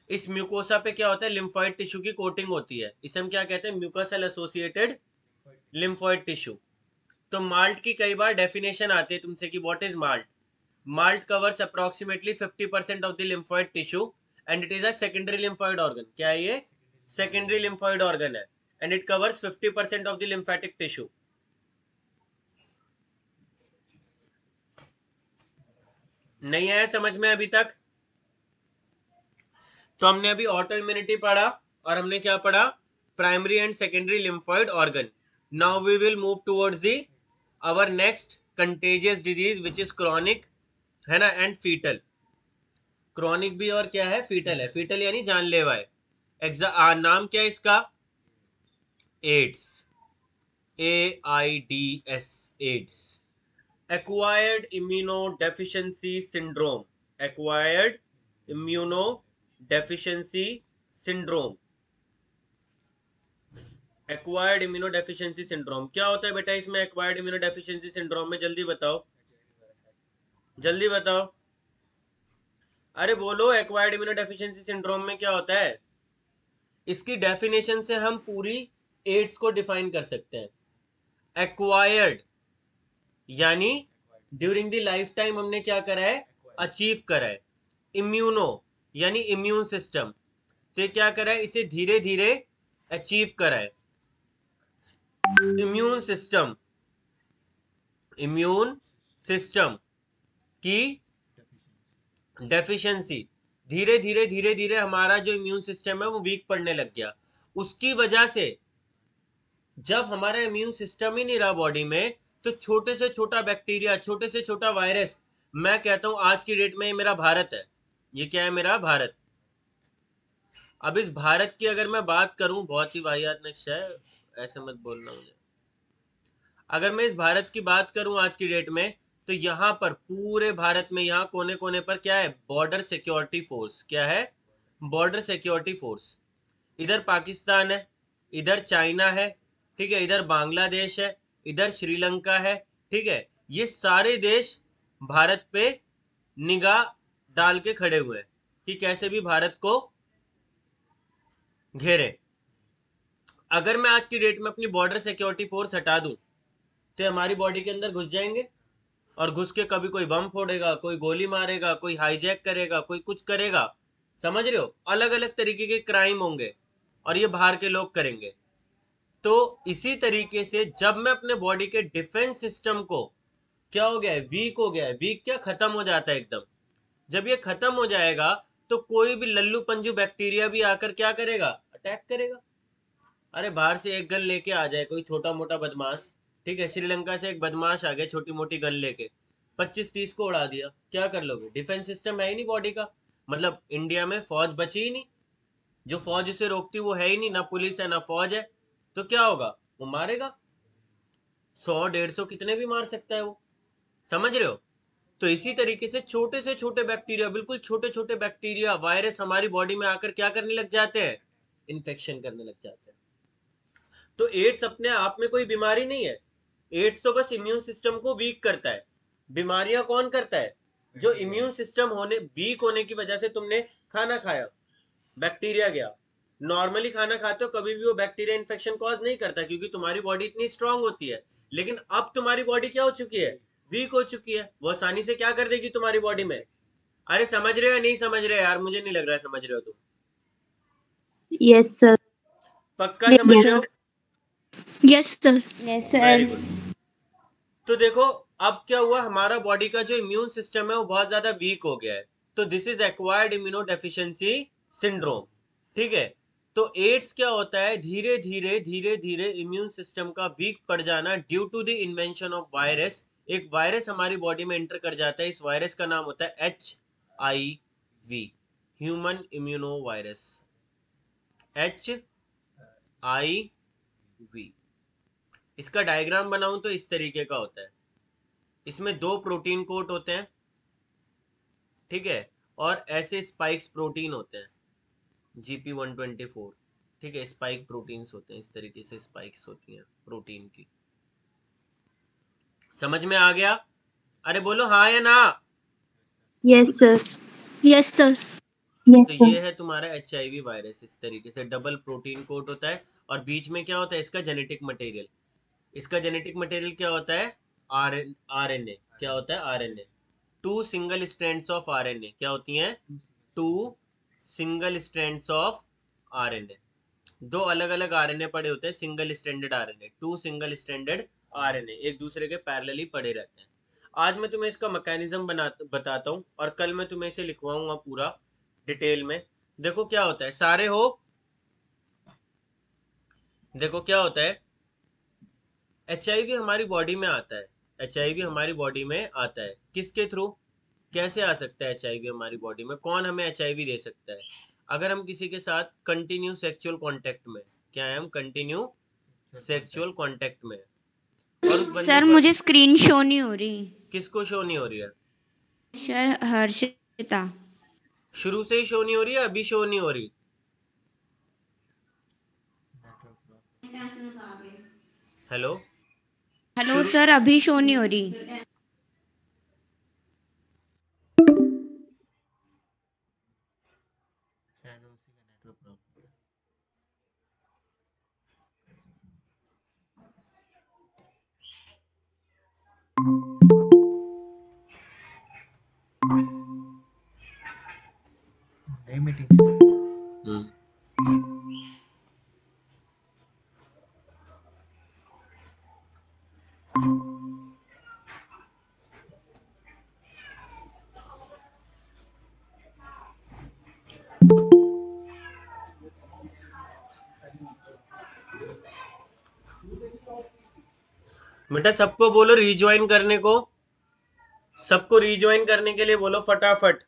इस म्यूकोसा पे क्या होता है, लिम्फोइड टिश्यू की कोटिंग होती है, इसे हम क्या कहते हैं, म्यूकोसेल एसोसिएटेड लिम्फोइड टिश्यू। तो माल्ट की कई बार डेफिनेशन आती है तुमसे कि what is malt. Malt covers approximately 50% of the lymphoid tissue and it is a secondary lymphoid organ. क्या है ये, सेकेंडरी लिम्फोइड ऑर्गन है, and it covers 50% of the lymphatic tissue. नहीं आया समझ में अभी तक? तो हमने अभी ऑटो इम्यूनिटी पढ़ा, और हमने क्या पढ़ा, primary and secondary lymphoid organ. Now we will move towards the our next contagious disease which is chronic, है ना, एंड फीटल। क्रॉनिक भी और क्या है, फीटल है। फीटल यानी जानलेवा है। नाम क्या है इसका, AIDS, AIDS, AIDS. Acquired immunodeficiency syndrome, acquired immunodeficiency syndrome, acquired immunodeficiency syndrome. क्या होता है बेटा इसमें, एक्वायर्ड इम्यूनोडेफिशिएंसी सिंड्रोम में, जल्दी बताओ, जल्दी बताओ, अरे बोलो, एक्वायर्ड इम्यूनोडेफिशिएंसी सिंड्रोम में क्या होता है? इसकी डेफिनेशन से हम पूरी एड्स को डिफाइन कर सकते हैं। एक्वायर्ड यानी ड्यूरिंग द लाइफ टाइम हमने क्या करा है, अचीव करा है। इम्यूनो यानी इम्यून सिस्टम, तो क्या करा है, इसे धीरे धीरे अचीव करा है। इम्यून सिस्टम की डेफिशिएंसी, धीरे धीरे हमारा जो इम्यून सिस्टम है वो वीक पड़ने लग गया। उसकी वजह से जब हमारा इम्यून सिस्टम ही नहीं रहा बॉडी में, तो छोटे से छोटा बैक्टीरिया, छोटे से छोटा वायरस, मैं कहता हूं आज की डेट में ये मेरा भारत है, ये क्या है, मेरा भारत। अब इस भारत की अगर मैं बात करूं, बहुत ही वाहियात नक्शा है, ऐसे मत बोलना मुझे। अगर मैं इस भारत की बात करूं आज की डेट में, तो यहाँ पर पूरे भारत में, यहाँ कोने कोने पर क्या है, बॉर्डर सिक्योरिटी फोर्स। क्या है, बॉर्डर सिक्योरिटी फोर्स। इधर पाकिस्तान है, इधर चाइना है, ठीक है, इधर बांग्लादेश है, इधर श्रीलंका है, ठीक है। ये सारे देश भारत पे निगाह डाल के खड़े हुए हैं कि कैसे भी भारत को घेरे। अगर मैं आज की डेट में अपनी बॉर्डर सिक्योरिटी फोर्स हटा दूं, तो हमारी बॉडी के अंदर घुस जाएंगे, और घुस के कभी कोई बम फोड़ेगा, कोई गोली मारेगा, कोई हाईजैक करेगा, कोई कुछ करेगा। समझ रहे हो, अलग अलग तरीके के क्राइम होंगे और ये बाहर के लोग करेंगे। तो इसी तरीके से जब मैं अपने बॉडी के डिफेंस सिस्टम को, क्या हो गया है, वीक हो गया है, वीक क्या, खत्म हो जाता है एकदम। जब ये खत्म हो जाएगा तो कोई भी लल्लू पंजू बैक्टीरिया भी आकर क्या करेगा, अटैक करेगा। अरे बाहर से एक गन लेके आ जाए कोई छोटा मोटा बदमाश, ठीक है, श्रीलंका से एक बदमाश आ गया छोटी मोटी गन लेके, 25-30 को उड़ा दिया, क्या कर लोगे? डिफेंस सिस्टम है ही नहीं बॉडी का, मतलब इंडिया में फौज बची ही नहीं, जो फौज उसे रोकती वो है ही नहीं, ना पुलिस है ना फौज है, तो क्या होगा, वो मारेगा। 100-150 कितने भी मार सकता है वो। समझ रहे हो? तो इसी तरीके से छोटे बैक्टीरिया, बिल्कुल छोटे छोटे बैक्टीरिया, वायरस हमारी बॉडी में आकर क्या करने लग जाते हैं, इन्फेक्शन करने लग जाते हैं। तो एड्स अपने आप में कोई बीमारी नहीं है, एड्स तो बस इम्यून सिस्टम को वीक करता है। बीमारियां कौन करता है, जो इम्यून सिस्टम होने वीक होने की वजह से तुमने खाना खाया, बैक्टीरिया गया। नॉर्मली खाना खाते हो कभी भी वो बैक्टीरिया इन्फेक्शन कॉज नहीं करता, क्योंकि तुम्हारी बॉडी इतनी स्ट्रांग होती है। लेकिन अब तुम्हारी बॉडी क्या हो चुकी है, वीक हो चुकी है, वो आसानी से क्या कर देगी तुम्हारी बॉडी में। अरे समझ रहे हो या नहीं समझ रहे यार, मुझे नहीं लग रहा है समझ रहे हो तुम। Yes sir. पक्का समझ रहे हो? Yes sir. Yes very sir. Good. तो देखो अब क्या हुआ, हमारा बॉडी का जो इम्यून सिस्टम है वो बहुत ज्यादा वीक हो गया है। तो this is acquired immuno deficiency syndrome, ठीक है। तो एड्स क्या होता है, धीरे धीरे इम्यून सिस्टम का वीक पड़ जाना due to the invention of virus. एक वायरस हमारी बॉडी में एंटर कर जाता है, इस वायरस का नाम होता है HIV, human immuno virus, HIV। इसका डायग्राम बनाऊं तो इस तरीके का होता है, इसमें 2 प्रोटीन कोट होते हैं, ठीक है, और ऐसे स्पाइक्स प्रोटीन होते हैं, GP124, ठीक है, स्पाइक प्रोटीन्स होते हैं, इस तरीके से स्पाइक्स होती हैं प्रोटीन की। समझ में आ गया? अरे बोलो हाँ या ना। Yes sir. Yes sir. तो ये है तुम्हारा HIV वायरस, इस तरीके से डबल प्रोटीन कोट होता है, और बीच में क्या होता है, इसका जेनेटिक मटेरियल। इसका जेनेटिक मटेरियल क्या होता है, RNA। क्या होता है, RNA। 2 single strands of RNA क्या होती हैं, 2 सिंगल स्ट्रैंड्स ऑफ RNA। 2 अलग अलग RNA पड़े होते हैं, single stranded RNA, 2 single stranded RNA एक दूसरे के पैरेलली पड़े रहते हैं। आज मैं तुम्हें इसका मैकेनिज्म बताता हूँ, और कल मैं तुम्हें इसे लिखवाऊंगा पूरा डिटेल में। देखो क्या होता है, सारे हो, देखो क्या होता है, HIV हमारी बॉडी में आता है, HIV हमारी बॉडी में आता है किसके थ्रू, कैसे आ सकता है HIV हमारी बॉडी में, कौन हमें HIV दे सकता है, अगर हम किसी के साथ कंटिन्यू सेक्सुअल कांटेक्ट में, क्या है, हम कंटिन्यू सेक्सुअल कांटेक्ट में, और उस बंदे सर को, मुझे स्क्रीन शो नहीं हो रही। किसको शो नहीं हो रही है, सर हर्षिता। शुरू से ही शो नहीं हो रही है, अभी शो नहीं हो रही? हेलो हेलो सर, अभी शो नहीं हो रही। नई मीटिंग। बेटा सबको बोलो रीज्वाइन करने को, सबको रीज्वाइन करने के लिए बोलो फटाफट।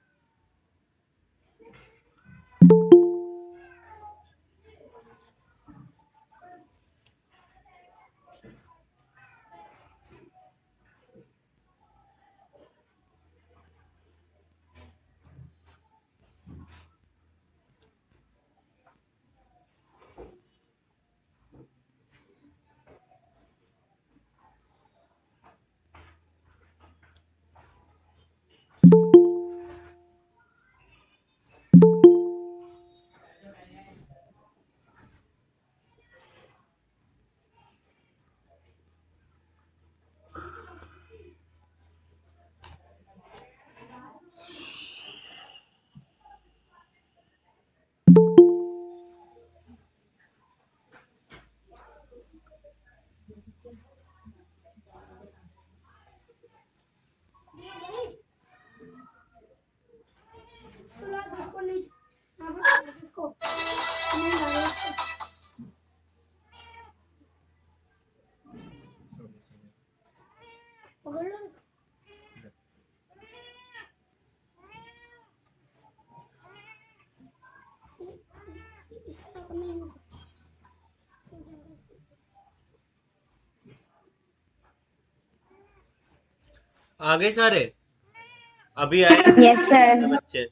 आगे सारे अभी आए यस सर। बच्चे,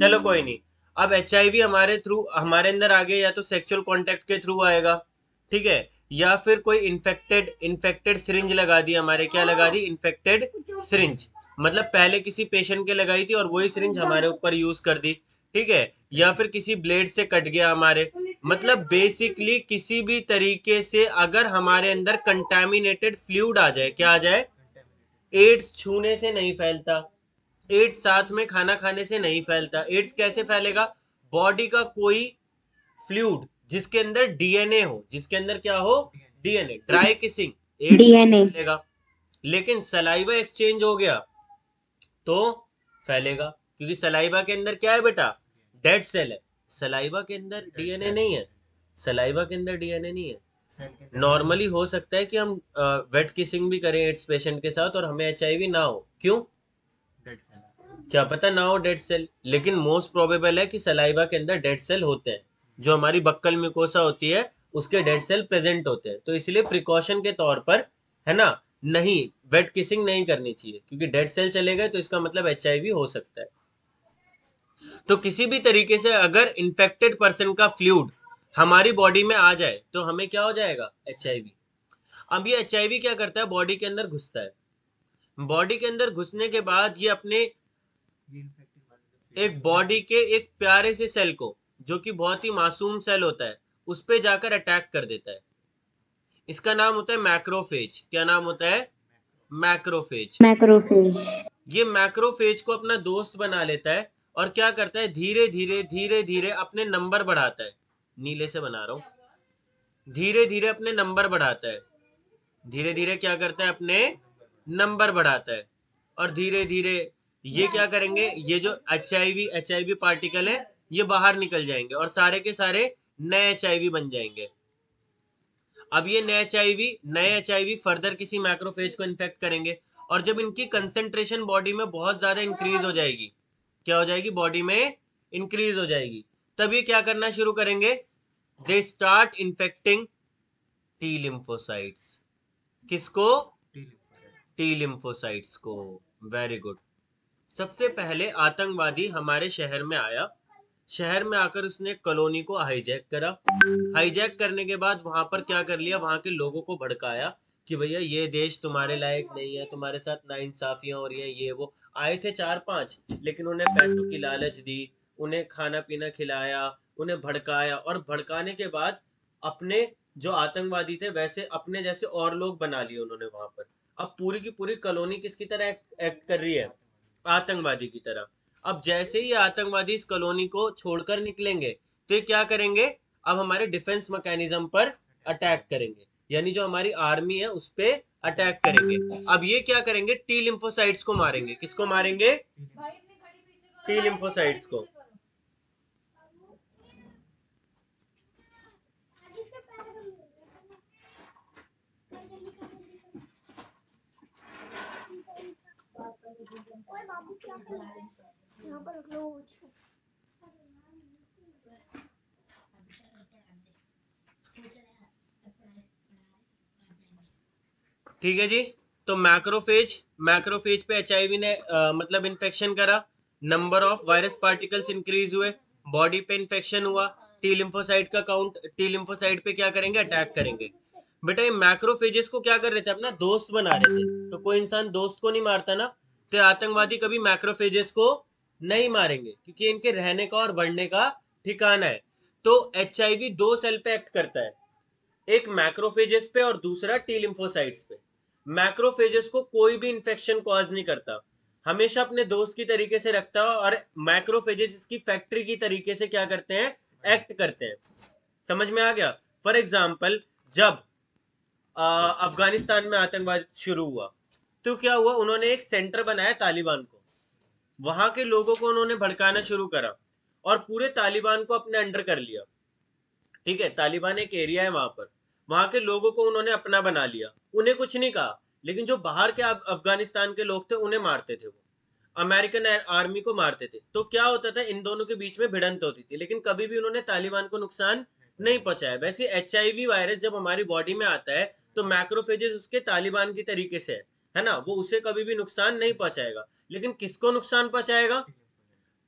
चलो कोई नहीं। अब HIV हमारे थ्रू हमारे अंदर आ गया, या तो सेक्सुअल कांटेक्ट के थ्रू आएगा, ठीक है, या फिर कोई इन्फेक्टेड सिरिंज लगा दी हमारे, क्या लगा दी, इन्फेक्टेड सिरिंज, मतलब पहले किसी पेशेंट के लगाई थी और वही सिरिंज हमारे ऊपर यूज कर दी, ठीक है, या फिर किसी ब्लेड से कट गया हमारे, मतलब बेसिकली किसी भी तरीके से अगर हमारे अंदर कंटामिनेटेड फ्लूइड आ जाए, क्या आ जाए, एड्स छूने से नहीं फैलता, एड्स साथ में खाना खाने से नहीं फैलता। एड्स कैसे फैलेगा, बॉडी का कोई फ्लूइड जिसके अंदर डीएनए हो, जिसके अंदर क्या हो, DNA, dry kissing, AIDS DNA। फैलेगा। लेकिन सलाइवा एक्सचेंज हो गया तो फैलेगा, क्योंकि सलाइवा के अंदर क्या है बेटा, डेड सेल है, सलाइवा के अंदर डीएनए नहीं है, सलाइवा के अंदर डीएनए नहीं है। नॉर्मली हो सकता है कि हम वेट किसिंग भी करें एड्स पेशेंट के साथ और हमें HIV ना हो, क्यों, क्या पता ना हो डेड सेल, लेकिन मोस्ट प्रोबेबल है कि सलाइवा के अंदर डेड सेल होते हैं, जो हमारी बक्कल म्यूकोसा होती है उसके डेड सेल प्रेजेंट होते हैं। तो इसलिए प्रिकॉशन के तौर पर, है ना, नहीं, वेट किसिंग नहीं करनी चाहिए, क्योंकि डेड सेल चले गए तो इसका मतलब HIV हो सकता है। तो किसी भी तरीके से अगर इन्फेक्टेड पर्सन का फ्लूइड हमारी बॉडी में आ जाए तो हमें क्या हो जाएगा, HIV। अब ये HIV क्या करता है, बॉडी के अंदर घुसता है, बॉडी के अंदर घुसने के बाद ये अपने एक बॉडी के एक प्यारे से सेल को, जो कि बहुत ही मासूम सेल होता है, उस पे जाकर अटैक कर देता है। इसका नाम होता है मैक्रोफेज। क्या नाम होता है, मैक्रोफेज। मैक्रोफेज। ये मैक्रोफेज को अपना दोस्त बना लेता है और क्या करता है, धीरे धीरे अपने नंबर बढ़ाता है, नीले से बना रहा हूं, धीरे धीरे अपने नंबर बढ़ाता है, धीरे धीरे क्या करता है, अपने नंबर बढ़ाता है, और धीरे धीरे ये क्या करेंगे, ये जो HIV पार्टिकल है ये बाहर निकल जाएंगे और सारे के सारे नए HIV बन जाएंगे। अब ये नए HIV फर्दर किसी मैक्रोफेज को इन्फेक्ट करेंगे, और जब इनकी कंसेंट्रेशन बॉडी में बहुत ज्यादा इंक्रीज हो जाएगी, क्या हो जाएगी, बॉडी में इंक्रीज हो जाएगी, तब ये क्या करना शुरू करेंगे, they start infecting T lymphocytes. किसको, टी लिम्फोसाइट्स को। Very good. सबसे पहले आतंकवादी हमारे शहर में आया, शहर में आकर उसने कॉलोनी को हाईजैक करा, हाईजैक करने के बाद वहां पर क्या कर लिया, वहां के लोगों को भड़काया कि भैया ये देश तुम्हारे लायक नहीं है, तुम्हारे साथ नाइंसाफियां हो रही है, ये वो। आए थे 4-5, लेकिन उन्हें पैसों की लालच दी, उन्हें खाना पीना खिलाया, उन्हें भड़काया, और भड़काने के बाद अपने जो आतंकवादी थे वैसे अपने जैसे और लोग बना लिए उन्होंने वहां पर। अब पूरी की पूरी कॉलोनी किसकी तरह एक्ट कर रही है, आतंकवादी की तरह। अब जैसे ही आतंकवादी इस कॉलोनी को छोड़कर निकलेंगे तो ये क्या करेंगे, अब हमारे डिफेंस मैकेनिज्म पर अटैक करेंगे, यानी जो हमारी आर्मी है उस पे अटैक करेंगे। अब ये क्या करेंगे, टी लिम्फोसाइट्स को मारेंगे। किसको मारेंगे, टी लिम्फोसाइट्स को। ठीक है जी। तो मैक्रोफेज पे HIV ने मतलब इन्फेक्शन करा, number of virus particles increase हुए, बॉडी पे इन्फेक्शन हुआ, टी लिम्फोसाइट का काउंट, टी लिम्फोसाइट पे क्या करेंगे, अटैक करेंगे। बेटा ये मैक्रोफेजेस को क्या कर रहे थे, अपना दोस्त बना रहे थे। तो कोई इंसान दोस्त को नहीं मारता ना, तो आतंकवादी कभी मैक्रोफेजेस को नहीं मारेंगे, क्योंकि इनके रहने का और बढ़ने का ठिकाना है। तो HIV 2 सेल पे एक्ट करता है, एक मैक्रोफेजेस पे और दूसरा टी लिम्फोसाइट्स पे। मैक्रोफेजेस को कोई भी इंफेक्शन कॉज नहीं करता, हमेशा अपने दोस्त की तरीके से रखता है, और मैक्रोफेजेस इसकी फैक्ट्री की तरीके से क्या करते हैं, एक्ट करते हैं। समझ में आ गया। फॉर एग्जाम्पल जब अफगानिस्तान में आतंकवाद शुरू हुआ, तो क्या हुआ, उन्होंने एक सेंटर बनाया तालिबान को, वहां के लोगों को उन्होंने भड़काना शुरू करा और पूरे तालिबान को अपने अंडर कर लिया। ठीक है, तालिबान एक एरिया है वहां पर, वहां के लोगों को उन्होंने अपना बना लिया, उन्हें कुछ नहीं कहा, लेकिन जो बाहर के अफगानिस्तान के लोग थे उन्हें मारते थे, वो अमेरिकन आर्मी को मारते थे। तो क्या होता था, इन दोनों के बीच में भिड़ंत होती थी, लेकिन कभी भी उन्होंने तालिबान को नुकसान नहीं पहुंचाया। वैसे HIV वायरस जब हमारी बॉडी में आता है तो मैक्रोफेजेस उसके तालिबान की तरीके से है ना, वो उसे कभी भी नुकसान नहीं पहुंचाएगा, लेकिन किसको नुकसान पहुंचाएगा,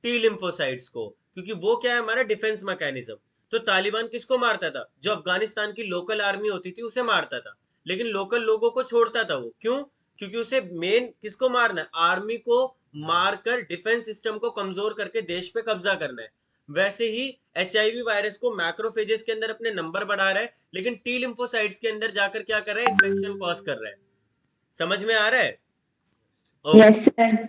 टी लिम्फोसाइट्स को, क्योंकि वो क्या है, हमारा डिफेंस मैकेनिज्म। तो तालिबान किसको मारता था, जो अफगानिस्तान की लोकल आर्मी होती थी उसे मारता था, लेकिन लोकल लोगों को छोड़ता था वो, क्यों, क्योंकि उसे मेन किसको मारना है, आर्मी को मारकर डिफेंस सिस्टम को कमजोर करके देश पे कब्जा करना है। वैसे ही HIV वायरस को मैक्रोफेजेस के अंदर अपने नंबर बढ़ा रहा है, लेकिन टी लिम्फोसाइट्स के अंदर जाकर क्या कर रहा है, इन्फेक्शन कॉज कर रहा है। समझ में आ रहा है? Yes sir.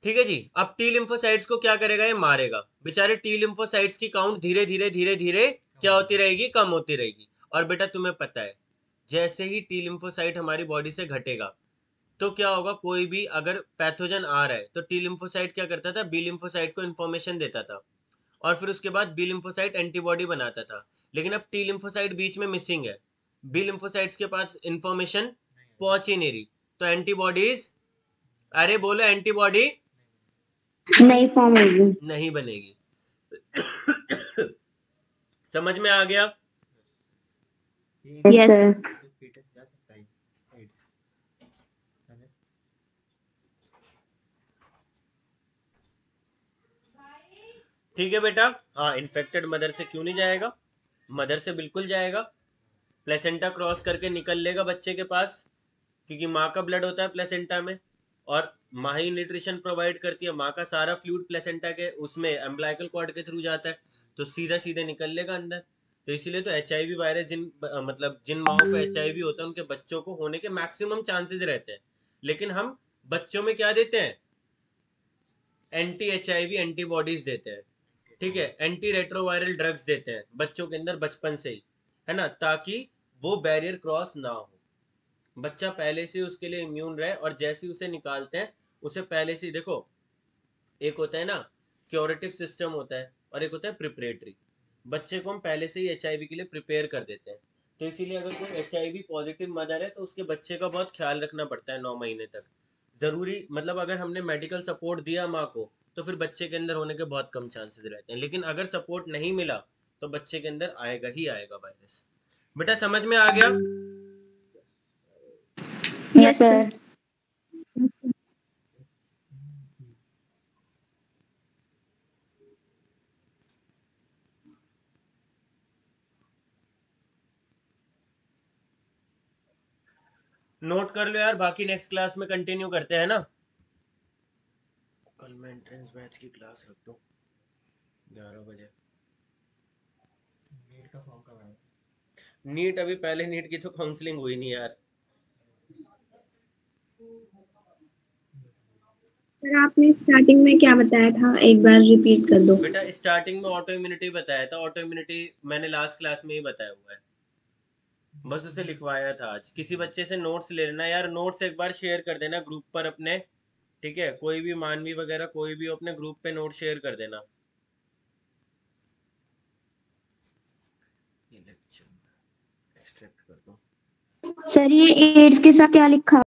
ठीक है जी। अब टी लिम्फोसाइट्स को क्या करेगा, ये मारेगा। बेचारे टी लिम्फोसाइट्स की काउंट धीरे धीरे धीरे धीरे क्या होती रहेगी, कम होती रहेगी। और बेटा तुम्हें पता है, जैसे ही टी लिम्फोसाइट हमारी बॉडी से घटेगा तो क्या होगा, कोई भी अगर पैथोजन आ रहा है तो टी लिम्फोसाइट क्या करता था, बी लिम्फोसाइट को इन्फॉर्मेशन देता था, और फिर उसके बाद बी लिम्फोसाइट एंटीबॉडी बनाता था। लेकिन अब टी लिम्फोसाइट बीच में मिसिंग है, बी लिम्फोसाइट्स के पास इन्फॉर्मेशन पहुंच ही नहीं रही, तो एंटीबॉडीज, अरे बोलो, एंटीबॉडी नहीं फॉर्म होगी, नहीं बनेगी। समझ में आ गया? Yes sir. ठीक है बेटा। हाँ, इन्फेक्टेड मदर से क्यों नहीं जाएगा, मदर से बिल्कुल जाएगा, प्लेसेंटा क्रॉस करके निकल लेगा बच्चे के पास, क्योंकि माँ का ब्लड होता है प्लेसेंटा में, और माँ ही न्यूट्रिशन प्रोवाइड करती है, माँ का सारा फ्लूइड प्लेसेंटा के उसमें एम्ब्लाइकल कॉर्ड के थ्रू जाता है, तो सीधा सीधे निकल लेगा अंदर। तो इसीलिए तो HIV वायरस मतलब जिन माओ को HIV होता है उनके बच्चों को होने के मैक्सिमम चांसेस रहते हैं, लेकिन हम बच्चों में क्या देते हैं, एंटी HIV एंटीबॉडीज देते हैं। ठीक है, एंटी रेट्रोवायरल ड्रग्स देते हैं बच्चों के अंदर बचपन से ही, है ना, ताकि वो बैरियर क्रॉस ना हो, बच्चा पहले से उसके लिए इम्यून रहे। और जैसे उसे निकालते हैं उसे पहले से देखो, एक होता है ना क्योरेटिव सिस्टम होता है, और एक होता है प्रिपरेटरी। बच्चे को हम पहले से ही HIV के लिए प्रिपेयर कर देते हैं। तो इसीलिए अगर कोई HIV पॉजिटिव मदर है तो उसके बच्चे का बहुत ख्याल रखना पड़ता है 9 महीने तक, जरूरी। मतलब अगर हमने मेडिकल सपोर्ट दिया माँ को तो फिर बच्चे के अंदर होने के बहुत कम चांसेस रहते हैं, लेकिन अगर सपोर्ट नहीं मिला तो बच्चे के अंदर आएगा ही आएगा वायरस। बेटा समझ में आ गया? Yes sir. नोट कर लो यार, बाकी नेक्स्ट क्लास में कंटिन्यू करते हैं ना। कल मैं एंट्रेंस बैच की क्लास रख दूं 11 बजे। नीट का फॉर्म कब आएगा? नीट अभी पहले नीट की तो काउंसलिंग हुई नहीं यार। सर आपने स्टार्टिंग में क्या बताया था, एक बार रिपीट कर दो। बेटा स्टार्टिंग में ऑटो इम्यूनिटी बताया था, ऑटो इम्यूनिटी मैंने लास्ट क्लास में ही बताया हुआ है, बस उसे लिखवाया था आज। किसी बच्चे से नोट्स ले लेना यार, नोट्स एक बार शेयर कर देना ग्रुप पर अपने, ठीक है, कोई भी मानवी वगैरह कोई भी अपने ग्रुप पे नोट शेयर कर देना। ये लेक्चर एक्सट्रैक्ट कर दो सर ये एड्स के साथ क्या लिखा